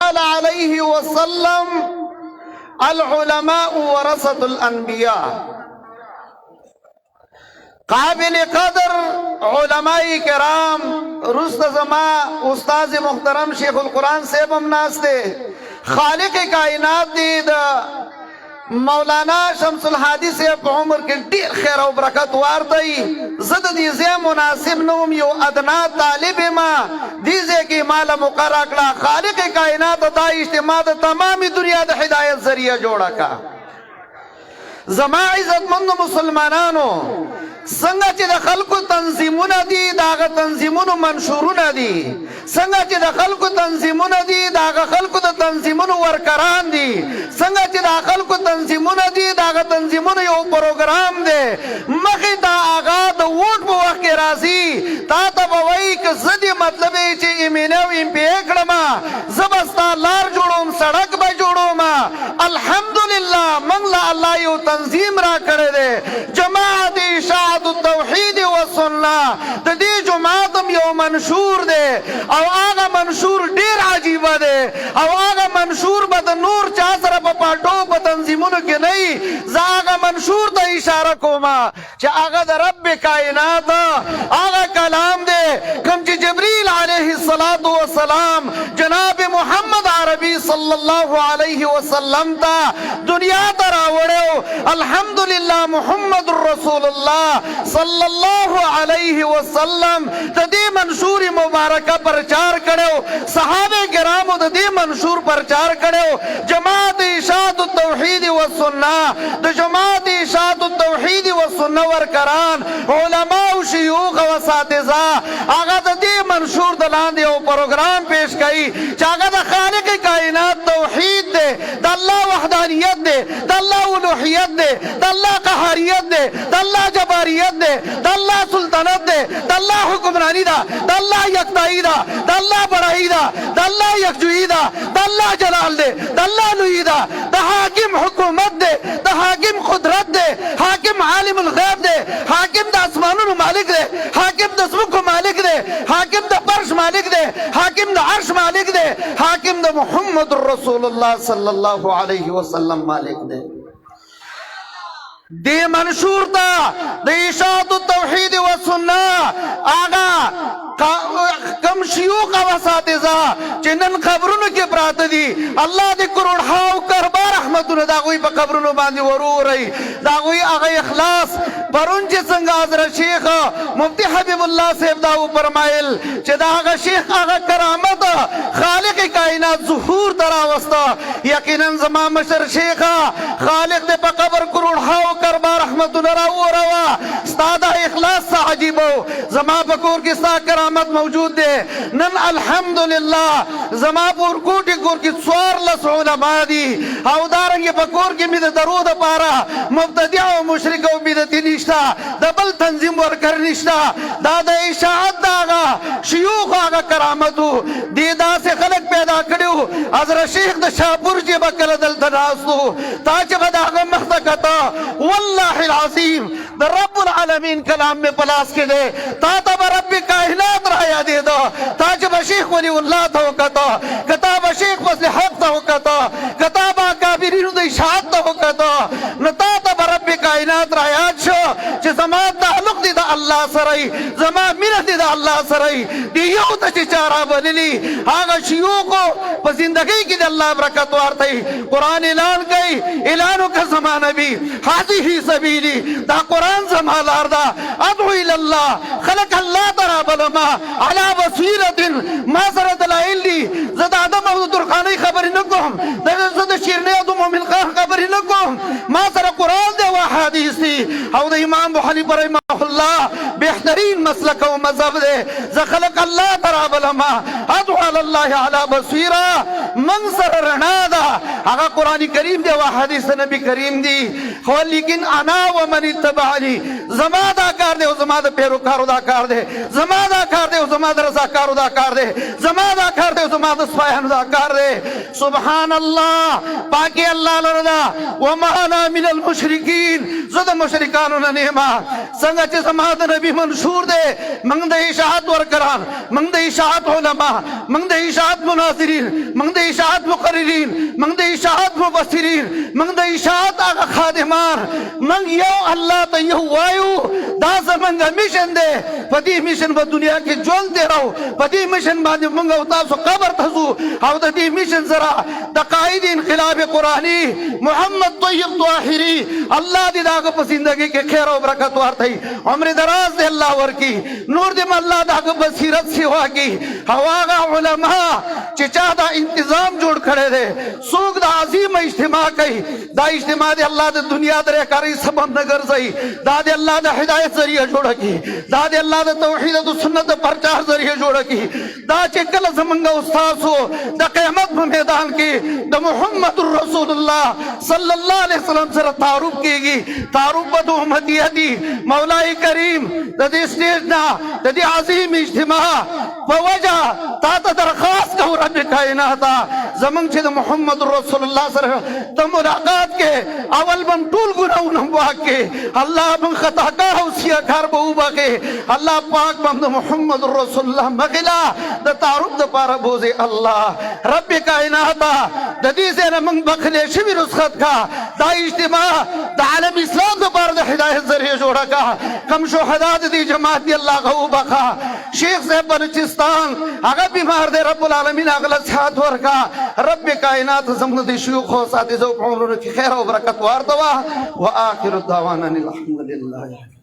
قال عليه وسلم العلماء ورثة الانبیاء. قابل قدر علماء کرام رست زما استاذ محترم شیخ القرآن صاحب هم ناس دے، خالق کائنات دی دا مولانا شمس الحادی صاحب په عمر کې ډیر خیر او برکت ورتای. زه د دې ځای مناسب نوم یو ادنا طالب ما دې ځای کې مال مقرر کړه. خالق کائنات دا اجتماع د تمامي دنیا د هدایت ذریعہ جوړه کا. زما عزتمند مسلمانانو څنګه چې د خلکو تنظیمونه دي داغه تنظیمونو منشورونه دي، څنګه چې د خلکو تنظیمونه دي داغه خلکو د تنظیمونو ورکران دي، څنګه چې د خلکو تنظیمونه دي داغه تنظیمونو یو پروګرام دی. مخې ته هغه د ووټ په وخت کې راځي تا ته به وایي که زه دې مطلب یې چې ایم او ایم پی ای کړم زه به ستا لار جوړوم سړک به جوړوم. الحمدلله موږ له الله یو تنظیم را کړی دی، جماعت اشاعت التوحید و سنه. د دې جماعت هم یو منشور دی او هغه منشور ډیر عجیبه دی او هغه منشور به د نور چا سره په پاټو په تنظیمونو کې نه وي. زه هغه منشور ته اشاره کوم چې هغه د رب کائنات هغه کلام دی کوم چې جبریل علیه السلام جناب محمد عربی صلی الله علیه وسلم ته دنیا ته راوړو. الحمدلله محمد رسول الله صلی الله علیه وسلم د دې منشور مبارکه پرچار کړو، صحابه کرامو د دې منشور پرچار کړو. جماعت اشاعت التوحید و سنه د جماعت اشاعت التوحید و سنه ورکران علما او شيوخ او اساتذه هغه د دې منشور د لاندې یو پروګرام پیش کړي چې هغه د خالق کائنات توحید دی، د الله وحدانیت دی، د الله الوهیت دی، د الله قهاریت دی، د الله جباریت دی، د الله سلطنت دی، د الله حکمرانی ده، د الله یکتایی ده، د الله بڑائی ده، د الله یکجویی ده، د الله جلال دی، د الله لویی ده، د حاکم حکومت دی، د حاکم قدرت دی، حاکم عالم الغیب دی، حاکم د اسمانونو مالک دی، حاکم د ځمکو مالک دی، حاکم د فرش مالک دی، حاکم د عرش مالک دی، حاکم د محمد رسول الله صلی الله علیه وسلم مالک دی. دی منشور تا د اشاعت التوحید و سنه آغا کم شیوخ او اساتذه چې نن قبرونو کې پراته دي الله دې کروڑهاو کربا رحمتونه د هغوی په قبرونو باندې ورورئ، د هغوی هغه اخلاص. پرون چې څنګه حضرت شیخ مفتی حبیب الله صاحب دا وفرمایل چې د هغه شیخ هغه کرامت خالق کائنات ظهور ته راوسته. یقینا زما مشر شیخ خالق دې په قبر کروڑهاو کربا رحمتونه راوروه. ستا دا اخلاص څه عجیب و. زما په کور کې ستا کرامت موجود دی. نن الحمدلله زما په ورکوټي کور کې 14 علما دي او دارنګې په کور کې مې د درو دپاره مبتدع او مشرک او بدعتي نشته، د بل تنظیم ورکر نشته. دا د اشاعت د هغه شیوخ هغه کرامت و. دې داسې خلک پیدا کړي وو. حضرت شیخ د شاپور چې به کله دلته ناست و تا چې به د هغه مخ ته کته والله العظیم د رب العالمین کلام مې په لاس کې دی تا ته به رب کائنات را یادېده. تا چې به شیخ ولی الله ته وکته، که تا به شیخ فضل حق ته وکته، که تا به اکابرینو د اشاعت ته وکته، نو تا ته به رب کائنات را یاد شو چې زما تعلق دی د الله سره، زما مینه دی د الله سره. دی یو ته چې چا رابللي هغه شیوخو په زندګۍ کې د الله برکت ورته. قرآن اعلان کوي اعلان وکړه زما نبي هذه سبیلي، دا قرآن زما لار ده، ادعو الی الله خلق الله ته رابلمه علی بصیرت. ما سره دلایل دي، زه د ادم او د درخانۍ خبرې نه کوم، زه د شیرنۍ او د مومن خان خبرې نه کوم. ما سره قرآن دی او احادیث دي او د امام ابو حنیفه رحمه الله بهترین مسلک او مذهب دی. زه خلق الله ته رابلمه ادعو علی الله علی بصیره. من سره رڼا ده هغه قرآن کریم دی او احادیث نبی کریم دی. خو لیکن انا ومن اتبعنی زما دا کار دی او زما د پیروکارو دا کار دی، زما دا کار دی او زما د رضاکارو دا کار دی، زما دا کار دی او زما د سپایانو دا کار دی. سبحان الله پاکی الله لره ده. وما انا من المشرکین मुहाजिरीन ज़द मुशरिकान नेमा संग च समाद नबी मंशूर दे मंगद इशाअत वरकरान मंगद इशाअत उलमा मंगद इशाअत मुनाजिरीन मंगद इशाअत मुकर्रिरीन मंगद इशाअत मुबस्सिरीन मंगद इशाअत आगा खादिमान मंग यो अल्लाह त यो वायु दा मंग मिशन दे पदी मिशन व दुनिया के जोल दे रहो पदी मिशन बाद मंग उता सो कबर थसु हाउ दी मिशन जरा दकाइद इनकलाब कुरानी मोहम्मद तय्यब आखरी अल्लाह दी दाग जिंदगी के खैर और बरकत वार थई उम्र दराज दे अल्लाह वर की नूर दे अल्लाह दाग बसीरत सेवा की हवागा उलमा चिचा दा इंतजाम जोड़ खड़े दे सूग दा अजीम इज्तिमा कई दा इज्तिमा दे अल्लाह दे दुनिया दरे कारी सबब नगर सही दा दे अल्लाह दा हिदायत जरिया जोड़ की दा दे अल्लाह दा तौहीद द सुन्नत प्रचार जरिया जोड़ की दा चकल जमंगा उस्ताद हो दा क़यामत मैदान की द मुहम्मदुर रसूलुल्लाह सल्लल्लाहु अलैहि वसल्लम से तारुफ कीगी तारुफ बद उम्मतियती मौलाई करीम द स्टेज ना द अजीम इज्तिमा वजह ता दरखास्त का रब कायनात जमंग छे मुहम्मदुर रसूलुल्लाह सल्लल्लाहु त मुलाकात के अवल बम टूल गुनाह नंबा के अल्लाह बम खता का उसिया घर बहुबा के अल्लाह पाक बम मुहम्मदुर रसूलुल्लाह मगिला द तारुफ द पारा बोझे अल्लाह रब कायनात द से मंग बखले शिविर रुसखत का दा इज्तिमा द आलम इस्लाम द पार द हिदायत जरिए जोड़ा का कम शुहदा दी जमात दी अल्लाह का बखा शेख साहब बलूचिस्तान अगर बीमार दे रब्बुल आलमीन अगला साथ वर का रब कायनात जमन दी शयूख हो साथी जो उम्र की खैर और बरकत वार दवा व आखिर दावाना अल्हम्दुलिल्लाह।